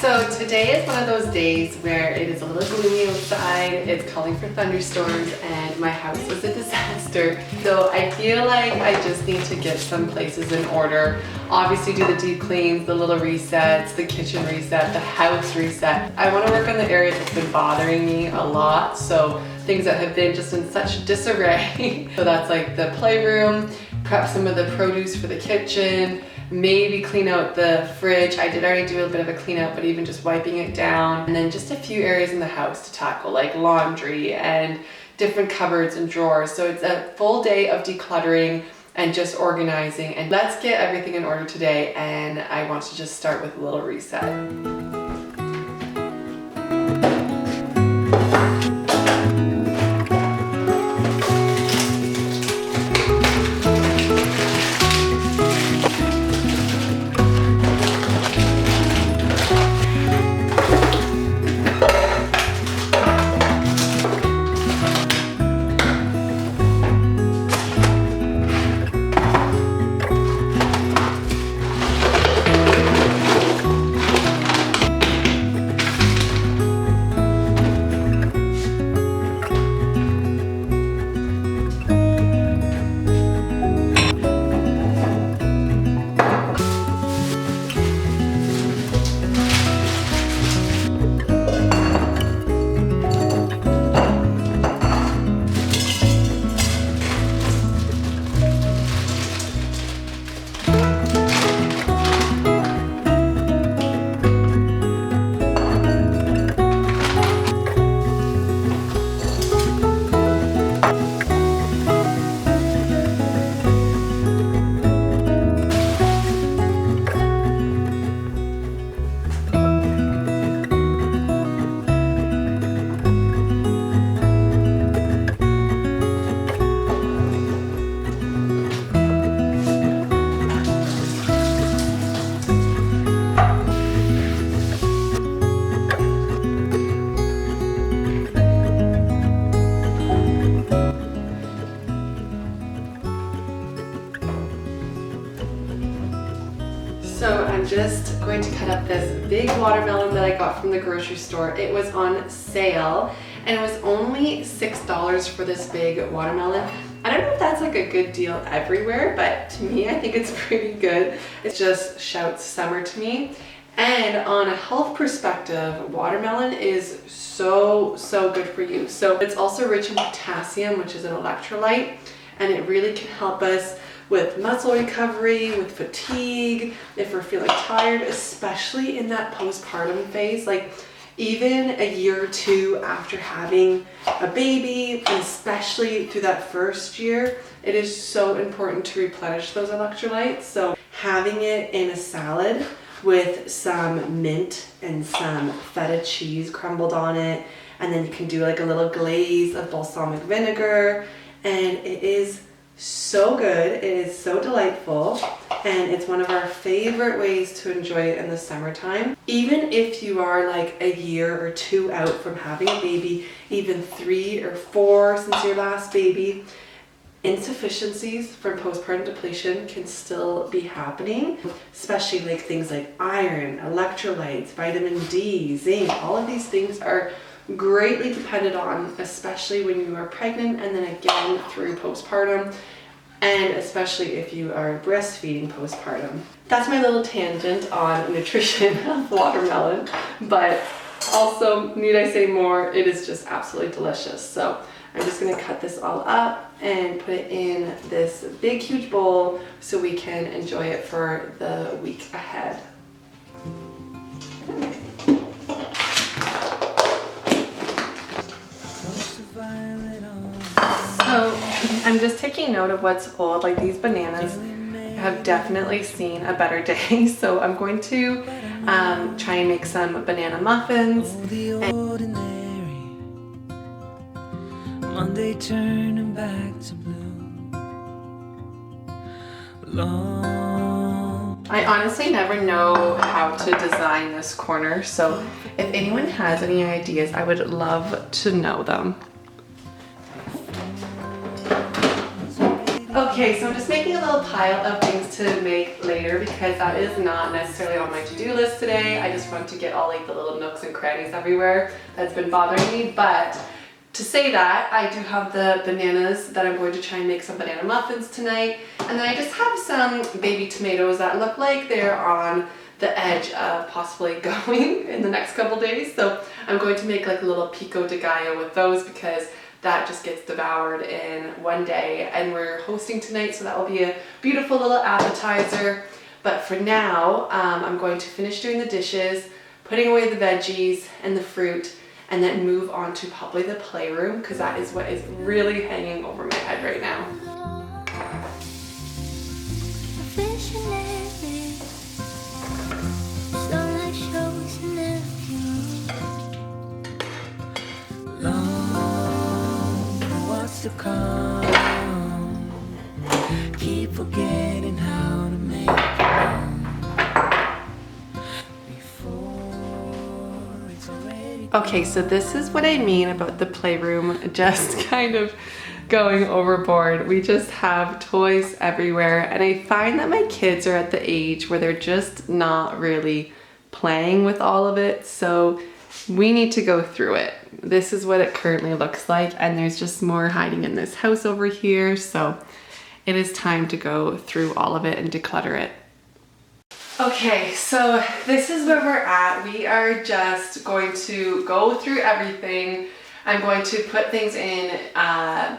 So today is one of those days where it is a little gloomy outside, it's calling for thunderstorms, and my house was a disaster. So I feel like I just need to get some places in order. Obviously do the deep cleans, the little resets, the kitchen reset, the house reset. I want to work on the areas that's been bothering me a lot. So things that have been just in such disarray. So that's like the playroom, prep some of the produce for the kitchen, maybe clean out the fridge. I did already do a bit of a clean out, but even just wiping it down. And then just a few areas in the house to tackle, like laundry and different cupboards and drawers. So it's a full day of decluttering and just organizing. And let's get everything in order today. And I want to just start with a little reset. So I'm just going to cut up this big watermelon that I got from the grocery store. It was on sale and it was only $6 for this big watermelon. I don't know if that's like a good deal everywhere, but to me, I think it's pretty good. It just shouts summer to me. And on a health perspective, watermelon is so good for you. So it's also rich in potassium, which is an electrolyte, and it really can help us with muscle recovery, with fatigue, if we're feeling tired, especially in that postpartum phase. Like even a year or two after having a baby, and especially through that first year, it is so important to replenish those electrolytes. So having it in a salad with some mint and some feta cheese crumbled on it, and then you can do like a little glaze of balsamic vinegar, and it is so good. It is so delightful, and it's one of our favorite ways to enjoy it in the summertime. Even if you are like a year or two out from having a baby, even 3 or 4 since your last baby, insufficiencies from postpartum depletion can still be happening, especially like things like iron, electrolytes, vitamin D, zinc. All of these things are greatly dependent on, especially when you are pregnant and then again through postpartum, and especially if you are breastfeeding postpartum. That's my little tangent on nutrition of watermelon, but also, need I say more, it is just absolutely delicious. So I'm just gonna cut this all up and put it in this big huge bowl so we can enjoy it for the week ahead. So I'm just taking note of what's old. Like these bananas have definitely seen a better day. So I'm going to try and make some banana muffins. Monday turning back to blue. I honestly never know how to design this corner. So if anyone has any ideas, I would love to know them. Okay, Okay, so I'm just making a little pile of things to make later because that is not necessarily on my to-do list today. I just want to get all like the little nooks and crannies everywhere that's been bothering me. But to say that, I do have the bananas that I'm going to try and make some banana muffins tonight. And then I just have some baby tomatoes that look like they're on the edge of possibly going in the next couple days. So I'm going to make like a little pico de gallo with those because that just gets devoured in one day, and we're hosting tonight, so that will be a beautiful little appetizer. But for now, I'm going to finish doing the dishes, putting away the veggies and the fruit, and then move on to probably the playroom because that is what is really hanging over my head right now. To come, keep forgetting how to make it before it's already. Okay, so this is what I mean about the playroom just kind of going overboard. We just have toys everywhere, and I find that my kids are at the age where they're just not really playing with all of it, so we need to go through it. This is what it currently looks like, and there's just more hiding in this house over here, so it is time to go through all of it and declutter it. Okay, so this is where we're at. We are just going to go through everything. I'm going to put things in a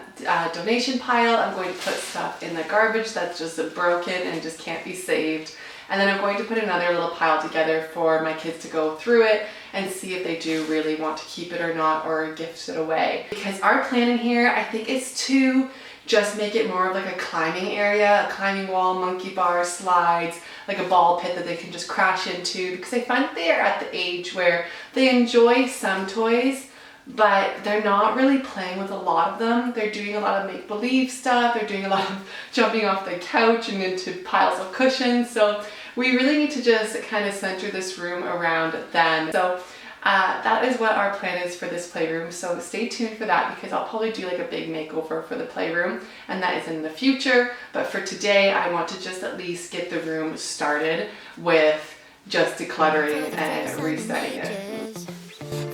donation pile. I'm going to put stuff in the garbage that's just broken and just can't be saved. And then I'm going to put another little pile together for my kids to go through it and see if they do really want to keep it or not, or gift it away. Because our plan in here, I think, is to just make it more of like a climbing area, a climbing wall, monkey bars, slides, like a ball pit that they can just crash into, because I find that they are at the age where they enjoy some toys, but they're not really playing with a lot of them. They're doing a lot of make-believe stuff. They're doing a lot of jumping off the couch and into piles of cushions. So we really need to just kind of center this room around them. So that is what our plan is for this playroom. So stay tuned for that because I'll probably do like a big makeover for the playroom, and that is in the future. But for today, I want to just at least get the room started with just decluttering and resetting it.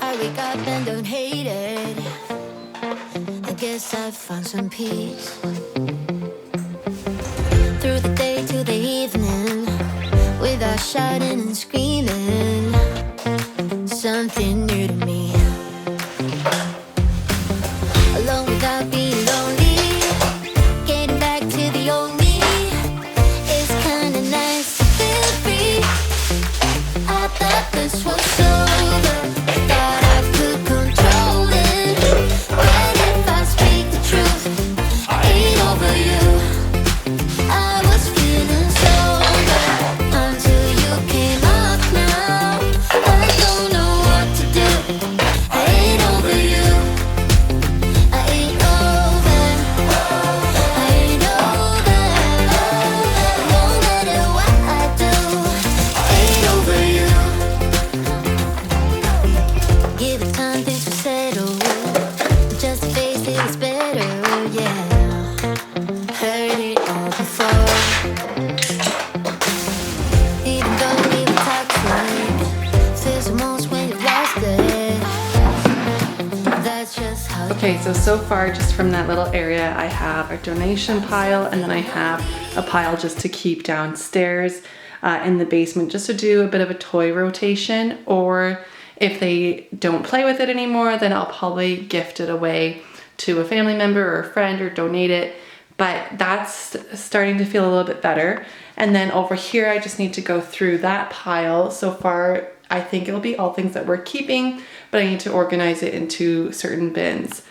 I wake up and don't hate it. I guess I found some peace. Through the day to the evening, without shouting and screaming. Something new to me. Alone without being lonely. Getting back to the old me. It's kinda nice to feel free. I thought this was over. Thought I could control it. But if I speak the truth, I ain't over you. I was feeling sober until you came up now. I don't know what to do. I ain't over you. I ain't over. I ain't over. No matter what I do, I ain't over you. Give it time, things will settle. Just face it, it's better, yeah. Heard it all before. Even though we were toxic, feels the most when you lost it. That's just how it Okay, so far just from that little area, I have a donation pile, and then I have a pile just to keep downstairs in the basement, just to do a bit of a toy rotation, or if they don't play with it anymore, then I'll probably gift it away to a family member or a friend or donate it. But that's starting to feel a little bit better. And then over here, I just need to go through that pile. So far, I think it'll be all things that we're keeping, but I need to organize it into certain bins.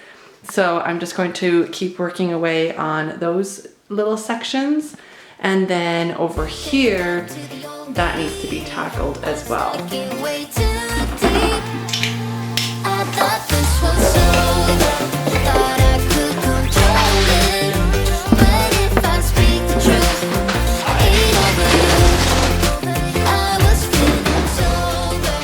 So I'm just going to keep working away on those little sections. And then over here, that needs to be tackled as well. get way too deep. I thought this was over. Thought I could control it. But if I speak the truth, I ain't over you. I was feeling sober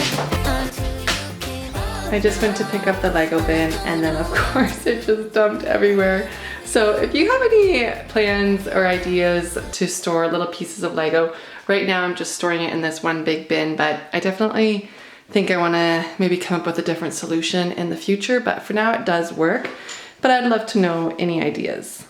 until you came up. I just went to pick up the Lego bin and then of course it just dumped everywhere. So if you have any plans or ideas to store little pieces of Lego, right now I'm just storing it in this one big bin, but I definitely think I want to maybe come up with a different solution in the future, but for now it does work. But I'd love to know any ideas.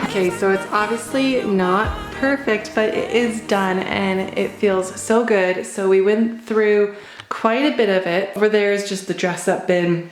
Okay, so it's obviously not perfect, but it is done and it feels so good. So we went through quite a bit of it. Over there is just the dress up bin,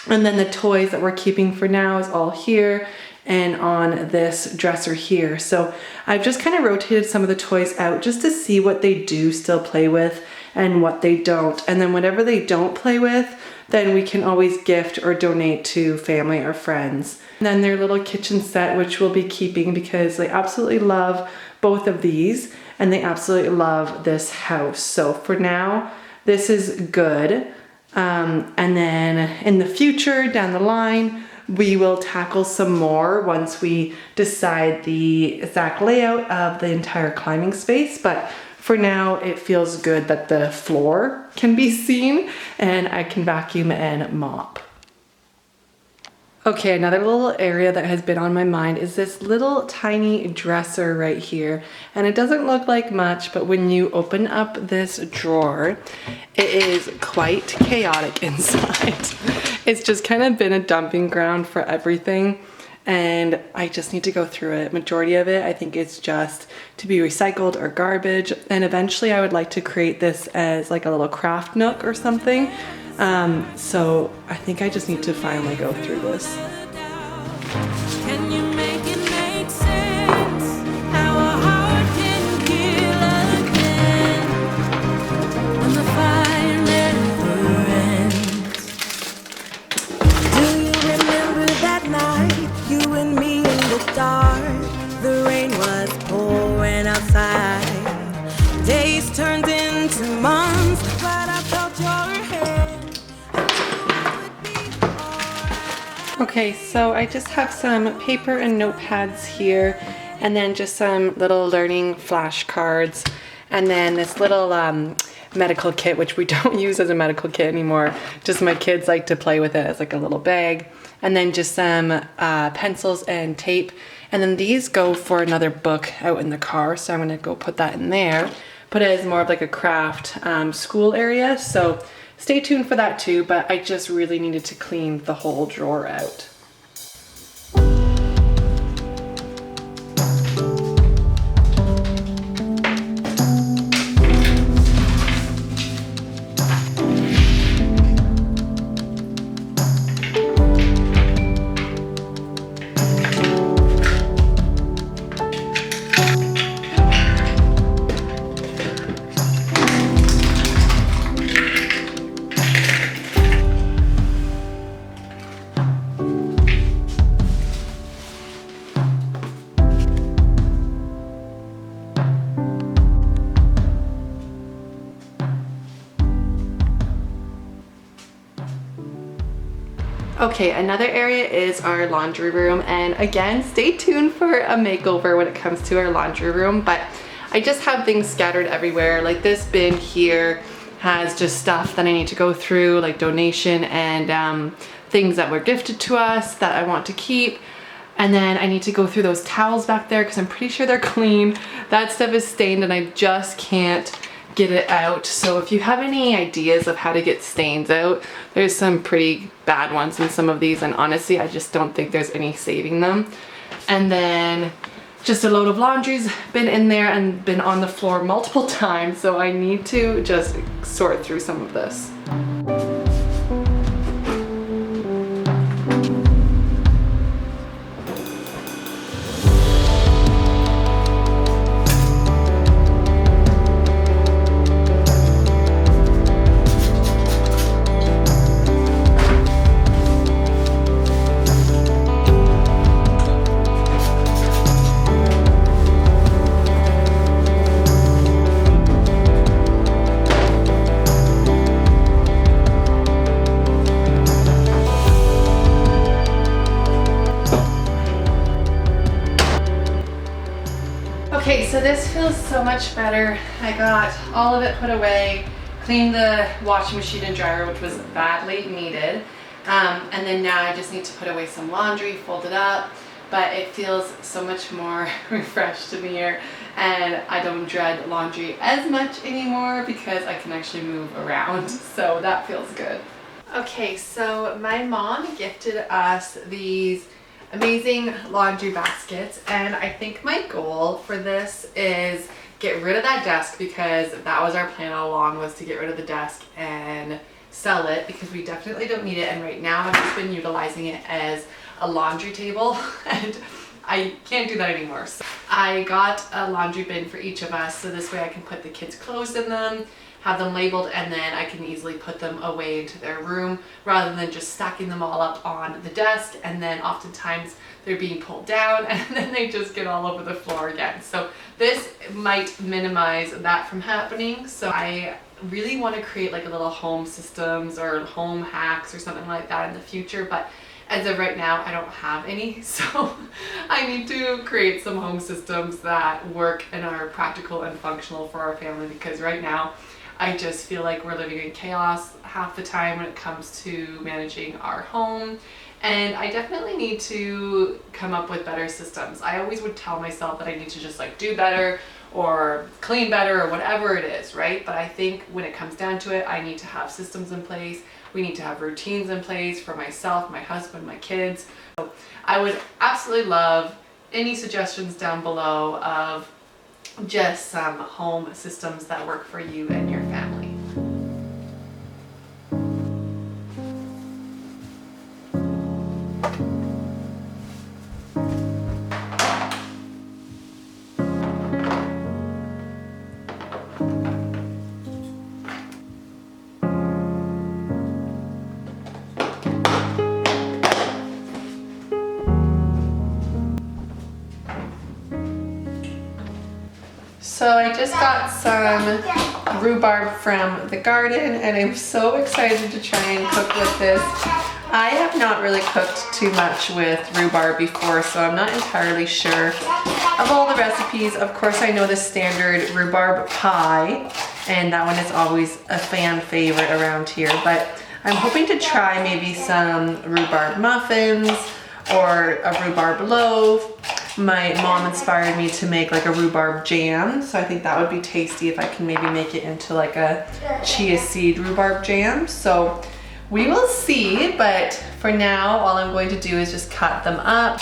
and then the toys that we're keeping for now is all here and on this dresser here. So I've just kind of rotated some of the toys out just to see what they do still play with and what they don't. And then whatever they don't play with, then we can always gift or donate to family or friends. And then their little kitchen set, which we'll be keeping because they absolutely love both of these and they absolutely love this house. So for now, this is good. And then in the future, down the line, we will tackle some more once we decide the exact layout of the entire climbing space. But for now, it feels good that the floor can be seen and I can vacuum and mop. Okay, another little area that has been on my mind is this little tiny dresser right here. And it doesn't look like much, but when you open up this drawer, it is quite chaotic inside. It's just kind of been a dumping ground for everything. And I just need to go through it. Majority of it, I think it's just to be recycled or garbage. And eventually I would like to create this as like a little craft nook or something. So I think I just need to finally go through this. Can you make it make sense? How a heart can heal again when the fire never ends. Do you remember that night, you and me in the dark? The rain was pouring outside. Days turned into months, but I felt your hand. Okay, so I just have some paper and notepads here, and then just some little learning flashcards, and then this little medical kit, which we don't use as a medical kit anymore. Just my kids like to play with it as like a little bag, and then just some pencils and tape. And then these go for another book out in the car, so I'm gonna go put that in there. Put it as more of like a craft school area, so stay tuned for that too, but I just really needed to clean the whole drawer out. Okay, another area is our laundry room, and again, stay tuned for a makeover when it comes to our laundry room, but I just have things scattered everywhere. Like this bin here has just stuff that I need to go through, like donation and things that were gifted to us that I want to keep. And then I need to go through those towels back there because I'm pretty sure they're clean. That stuff is stained and I just can't get it out. So if you have any ideas of how to get stains out, there's some pretty bad ones in some of these, and honestly I just don't think there's any saving them. And then just a load of laundry's been in there and been on the floor multiple times, so I need to just sort through some of this. Okay, so this feels so much better. I got all of it put away, cleaned the washing machine and dryer, which was badly needed. And then now I just need to put away some laundry, fold it up, but it feels so much more refreshed in here, and I don't dread laundry as much anymore because I can actually move around, so that feels good. Okay, so my mom gifted us these amazing laundry baskets, and I think my goal for this is get rid of that desk, because that was our plan all along, was to get rid of the desk and sell it, because we definitely don't need it. And right now I've just been utilizing it as a laundry table and I can't do that anymore. So I got a laundry bin for each of us, so this way I can put the kids' clothes in them, have them labeled, and then I can easily put them away into their room rather than just stacking them all up on the desk, and then oftentimes they're being pulled down and then they just get all over the floor again. So this might minimize that from happening. So I really want to create like a little home systems or home hacks or something like that in the future, but as of right now I don't have any, so I need to create some home systems that work and are practical and functional for our family, because right now I just feel like we're living in chaos half the time when it comes to managing our home, and I definitely need to come up with better systems. I always would tell myself that I need to just like do better or clean better or whatever it is, right? But I think when it comes down to it, I need to have systems in place. We need to have routines in place for myself, my husband, my kids. So I would absolutely love any suggestions down below of just some home systems that work for you and your family. So I just got some rhubarb from the garden, and I'm so excited to try and cook with this. I have not really cooked too much with rhubarb before, so I'm not entirely sure of all the recipes. Of course, I know the standard rhubarb pie, and that one is always a fan favorite around here, but I'm hoping to try maybe some rhubarb muffins or a rhubarb loaf. My mom inspired me to make like a rhubarb jam, so I think that would be tasty if I can maybe make it into like a chia seed rhubarb jam. So we will see, but for now all I'm going to do is just cut them up.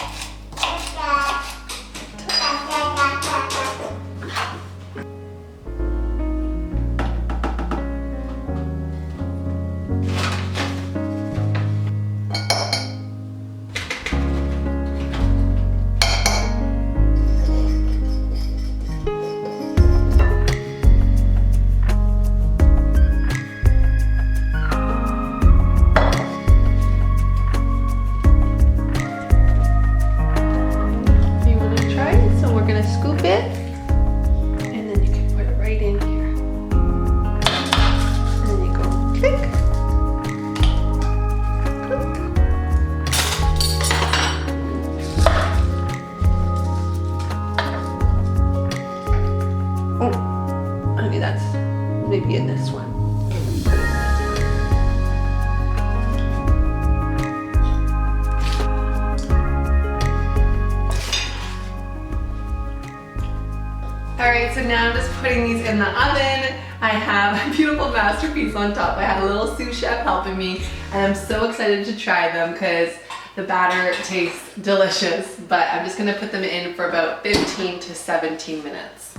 Maybe in this one. All right, so now I'm just putting these in the oven. I have a beautiful masterpiece on top. I had a little sous chef helping me, and I'm so excited to try them because the batter tastes delicious, but I'm just gonna put them in for about 15 to 17 minutes.